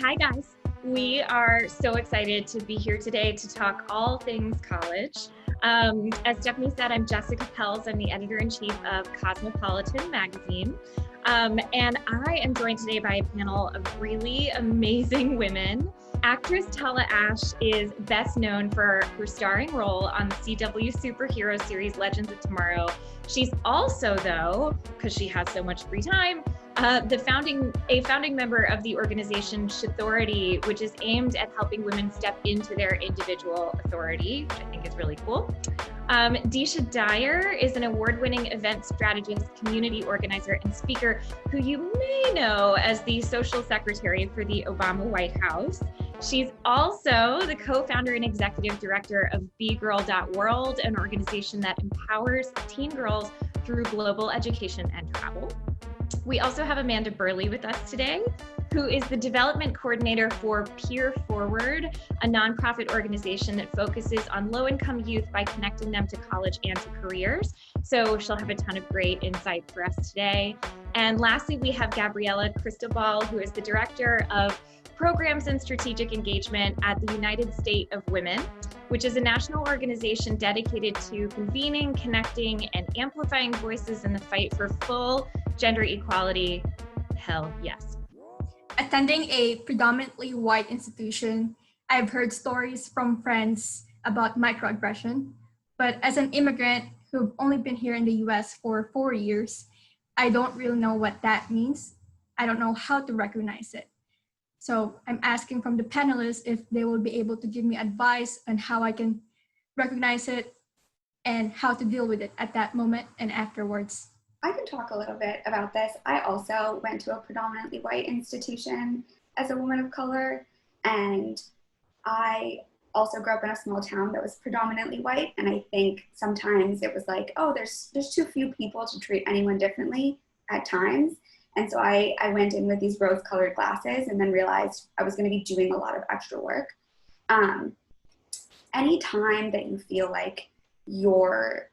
Hi guys, we are so excited to be here today to talk all things college. As Stephanie said, I'm Jessica Pels. I'm the editor-in-chief of Cosmopolitan magazine. And I am joined today by a panel of really amazing women. Actress Tala Ashe is best known for her starring role on the CW superhero series Legends of Tomorrow. She's also, though, because she has so much free time, a founding member of the organization Shauthority, which is aimed at helping women step into their individual authority, which I think is really cool. Deesha Dyer is an award-winning event strategist, community organizer, and speaker who you may know as the social secretary for the Obama White House. She's also the co-founder and executive director of BGirl.World, an organization that empowers teen girls through global education and travel. We also have Amanda Burley with us today, who is the development coordinator for Peer Forward, a nonprofit organization that focuses on low-income youth by connecting them to college and to careers. So she'll have a ton of great insight for us today. And lastly, we have Gabriela Cristobal, who is the director of programs and strategic engagement at the United States of Women, which is a national organization dedicated to convening, connecting, and amplifying voices in the fight for full gender equality. Hell yes. Attending a predominantly white institution, I've heard stories from friends about microaggression, but as an immigrant who've only been here in the US for 4 years, I don't really know what that means. I don't know how to recognize it. So I'm asking from the panelists if they will be able to give me advice on how I can recognize it and how to deal with it at that moment and afterwards. I can talk a little bit about this. I also went to a predominantly white institution as a woman of color, and I also grew up in a small town that was predominantly white, and I think sometimes it was like, oh, there's too few people to treat anyone differently at times. And so I went in with these rose-colored glasses and then realized I was going to be doing a lot of extra work. Anytime that you feel like you're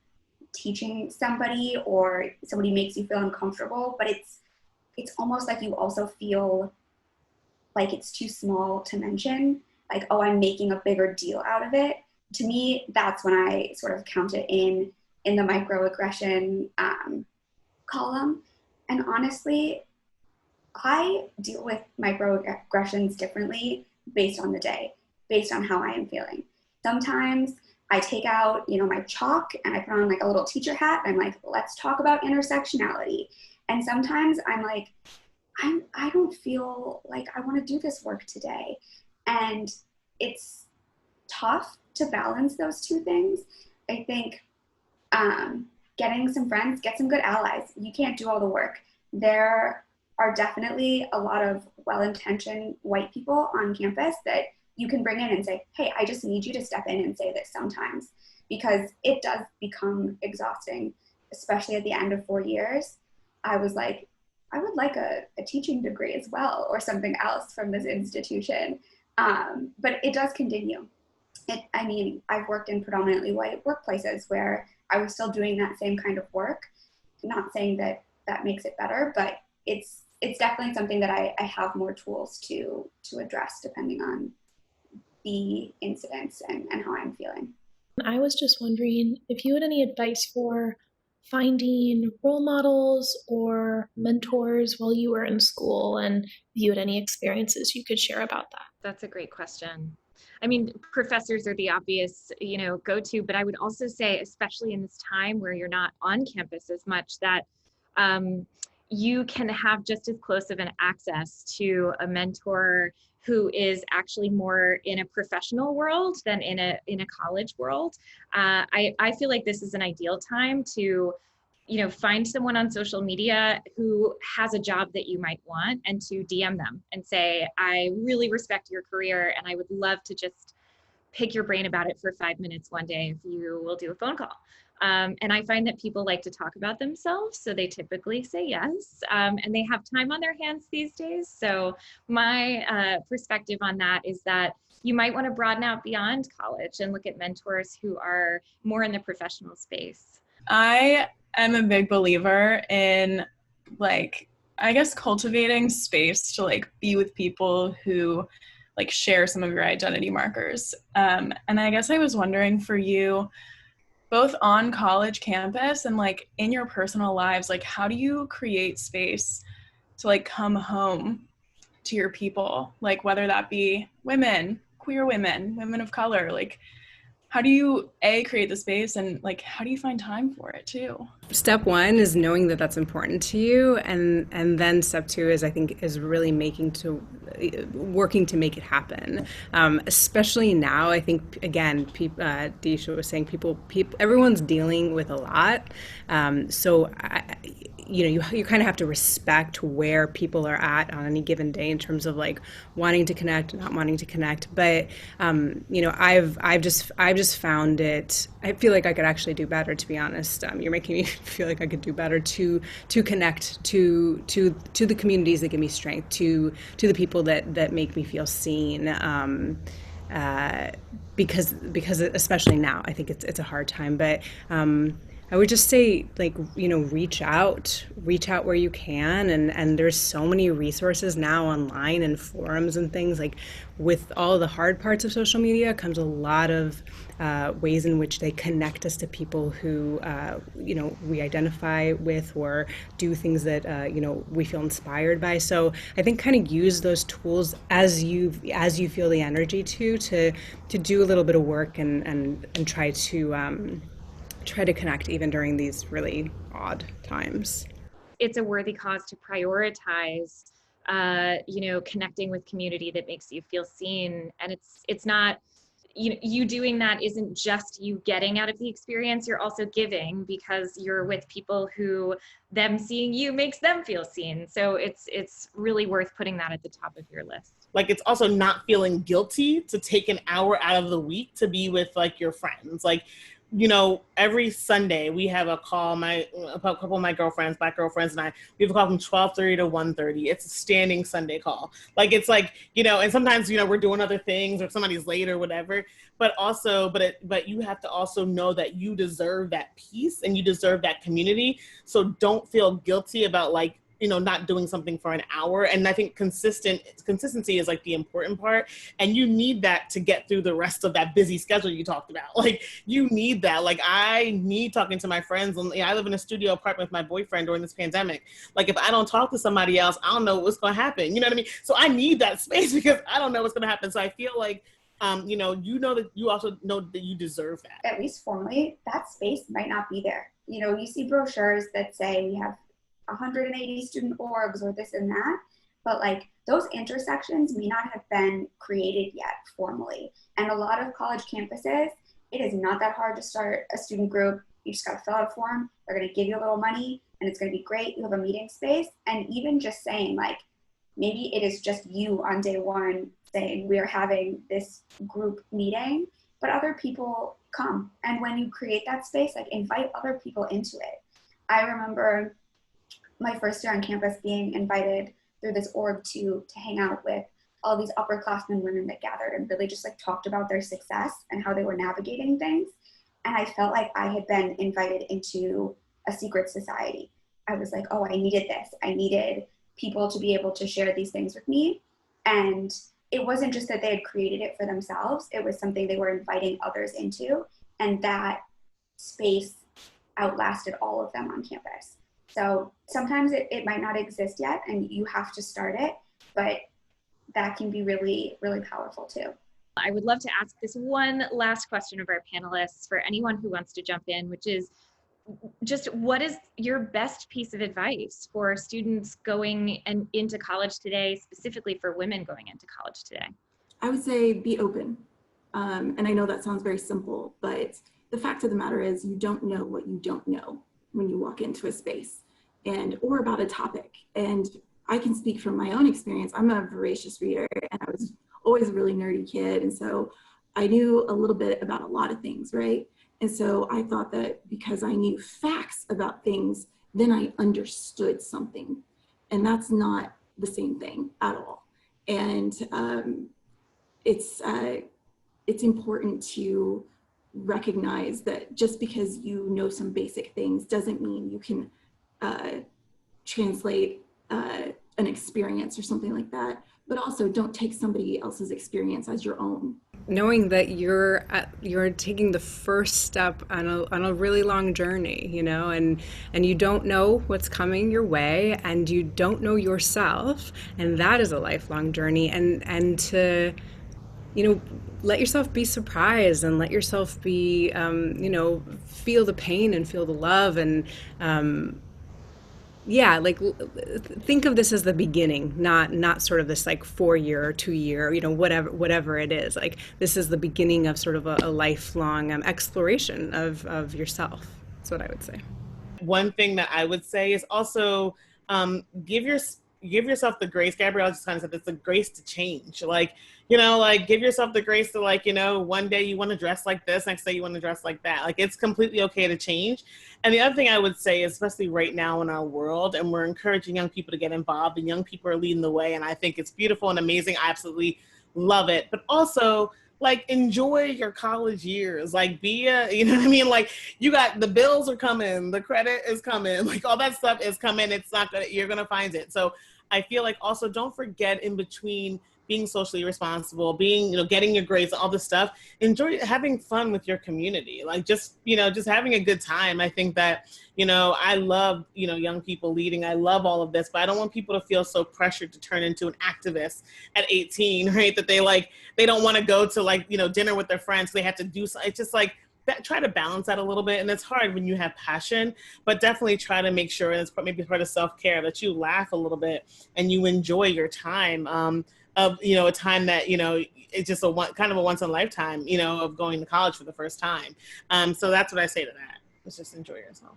teaching somebody or somebody makes you feel uncomfortable, but it's almost like you also feel like it's too small to mention, like, oh, I'm making a bigger deal out of it. To me, that's when I sort of count it in the microaggression column. And honestly, I deal with microaggressions differently based on the day, based on how I am feeling. Sometimes I take out, my chalk and I put on like a little teacher hat. And I'm like, let's talk about intersectionality. And sometimes I'm like, I don't feel like I want to do this work today. And it's tough to balance those two things. I think getting some friends, get some good allies. You can't do all the work. There are definitely a lot of well-intentioned white people on campus that you can bring in and say, hey, I just need you to step in and say this sometimes, because it does become exhausting, especially at the end of 4 years. I was like, I would like a teaching degree as well or something else from this institution. But it does continue. I've worked in predominantly white workplaces where I was still doing that same kind of work. Not saying that that makes it better, but it's definitely something that I have more tools to address depending on the incidents and how I'm feeling. I was just wondering if you had any advice for finding role models or mentors while you were in school, and if you had any experiences you could share about that. That's a great question. I mean, professors are the obvious, go-to, but I would also say, especially in this time where you're not on campus as much, that you can have just as close of an access to a mentor who is actually more in a professional world than in a college world. I feel like this is an ideal time to find someone on social media who has a job that you might want and to DM them and say, I really respect your career and I would love to just pick your brain about it for 5 minutes one day if you will do a phone call. And I find that people like to talk about themselves, so they typically say yes, and they have time on their hands these days. So my perspective on that is that you might want to broaden out beyond college and look at mentors who are more in the professional space. I am a big believer in I guess cultivating space to like be with people who like share some of your identity markers. And I guess I was wondering for you, both on college campus and like in your personal lives, like how do you create space to like come home to your people, like whether that be women, queer women, women of color, like how do you create the space, and like how do you find time for it too? Step one is knowing that that's important to you, and then step two is, I think, is really working to make it happen. Especially now, I think, again, Deesha was saying, people, everyone's dealing with a lot. So you kind of have to respect where people are at on any given day in terms of like wanting to connect, not wanting to connect. But I've just found it. I feel like I could actually do better, to be honest. You're making me feel like I could do better to connect to the communities that give me strength, to the people that make me feel seen. Because especially now, I think it's a hard time. But I would just say, like, reach out where you can. And there's so many resources now online and forums and things. Like, with all the hard parts of social media comes a lot of ways in which they connect us to people who, we identify with or do things that, we feel inspired by. So I think kind of use those tools as you feel the energy to do a little bit of work and try to connect even during these really odd times. It's a worthy cause to prioritize, connecting with community that makes you feel seen. And it's not, you doing that isn't just you getting out of the experience, you're also giving, because you're with people who them seeing you makes them feel seen. So it's really worth putting that at the top of your list. Like, it's also not feeling guilty to take an hour out of the week to be with like your friends. Like, every Sunday we have a call, a couple of my girlfriends, Black girlfriends, and we have a call from 12:30 to 1:30. It's a standing Sunday call. Like, it's like, and sometimes, we're doing other things or somebody's late or whatever, but you have to also know that you deserve that peace and you deserve that community. So don't feel guilty about like, not doing something for an hour. And I think consistency is like the important part. And you need that to get through the rest of that busy schedule you talked about. Like, you need that. Like, I need talking to my friends. And I live in a studio apartment with my boyfriend during this pandemic. Like, if I don't talk to somebody else, I don't know what's going to happen. You know what I mean? So I need that space because I don't know what's going to happen. So I feel like, that you also know that you deserve that. At least formally, that space might not be there. You see brochures that say we have 180 student orgs or this and that, but like those intersections may not have been created yet formally. And a lot of college campuses, it is not that hard to start a student group. You just got to fill out a form. They're going to give you a little money and it's going to be great. You have a meeting space. And even just saying like, maybe it is just you on day one saying we are having this group meeting, but other people come. And when you create that space, like invite other people into it. I remember my first year on campus being invited through this org to hang out with all these upperclassmen women that gathered and really just like talked about their success and how they were navigating things. And I felt like I had been invited into a secret society. I was like, oh, I needed this. I needed people to be able to share these things with me. And it wasn't just that they had created it for themselves. It was something they were inviting others into. And that space outlasted all of them on campus. So sometimes it might not exist yet and you have to start it, but that can be really, really powerful too. I would love to ask this one last question of our panelists for anyone who wants to jump in, which is just what is your best piece of advice for students going into college today, specifically for women going into college today? I would say be open. And I know that sounds very simple, but the fact of the matter is you don't know what you don't know when you walk into a space or about a topic. And I can speak from my own experience. I'm a voracious reader and I was always a really nerdy kid. And so I knew a little bit about a lot of things, right? And so I thought that because I knew facts about things, then I understood something. And that's not the same thing at all. And it's important to recognize that just because you know some basic things doesn't mean you can translate an experience or something like that, but also don't take somebody else's experience as your own. Knowing that you're taking the first step on a really long journey, you know, and you don't know what's coming your way, and you don't know yourself, and that is a lifelong journey, and to, you know, let yourself be surprised, and let yourself be, you know, feel the pain and feel the love, and yeah, like think of this as the beginning, not sort of this like 4-year or 2-year, you know, whatever it is. Like this is the beginning of sort of a lifelong exploration of yourself. That's what I would say. One thing that I would say is also give yourself the grace. Gabrielle just kind of said it's the grace to change. Like, you know, like give yourself the grace to, like, you know, one day you want to dress like this, next day you want to dress like that. Like it's completely okay to change. And the other thing I would say, especially right now in our world, and we're encouraging young people to get involved, and young people are leading the way, and I think it's beautiful and amazing. I absolutely love it. But also, like, enjoy your college years. Like, you know what I mean? Like, you got, the bills are coming, the credit is coming, like all that stuff is coming. It's not gonna, you're gonna find it. So I feel like also don't forget, in between being socially responsible, being, you know, getting your grades, all this stuff, enjoy having fun with your community. Like just, you know, just having a good time. I think that, you know, I love, you know, young people leading. I love all of this, but I don't want people to feel so pressured to turn into an activist at 18, right? That they don't want to go to, like, you know, dinner with their friends. They have to do something. It's just like, try to balance that a little bit. And it's hard when you have passion, but definitely try to make sure, and it's maybe part of self-care, that you laugh a little bit and you enjoy your time of, you know, a time that, you know, it's just kind of a once in a lifetime, you know, of going to college for the first time. So that's what I say to that. Let's just enjoy yourself.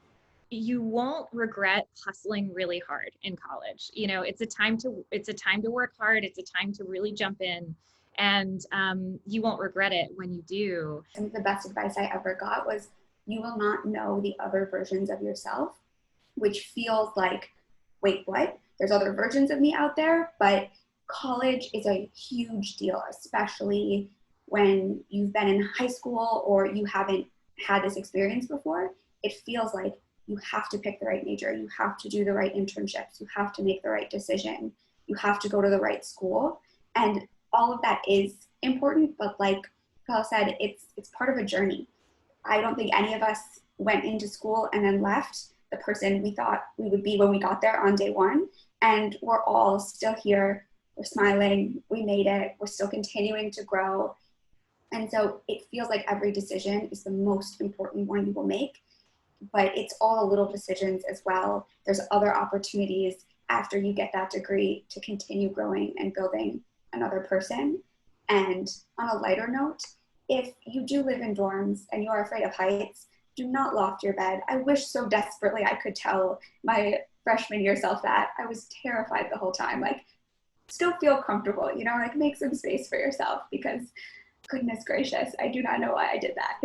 You won't regret hustling really hard in college. You know, it's a time to work hard. It's a time to really jump in, and you won't regret it when you do. Some of the best advice I ever got was, you will not know the other versions of yourself, which feels like, wait, what? There's other versions of me out there? But college is a huge deal, especially when you've been in high school or you haven't had this experience before. It feels like you have to pick the right major, you have to do the right internships, you have to make the right decision, you have to go to the right school. And all of that is important, but like Paul said, it's part of a journey. I don't think any of us went into school and then left the person we thought we would be when we got there on day one. And we're all still here. We're smiling, we made it, we're still continuing to grow. And so it feels like every decision is the most important one you will make, but it's all the little decisions as well. There's other opportunities after you get that degree to continue growing and building another person. And on a lighter note, if you do live in dorms and you are afraid of heights, do not loft your bed. I wish so desperately I could tell my freshman year self that. I was terrified the whole time. Like, still feel comfortable, you know, like make some space for yourself, because goodness gracious, I do not know why I did that.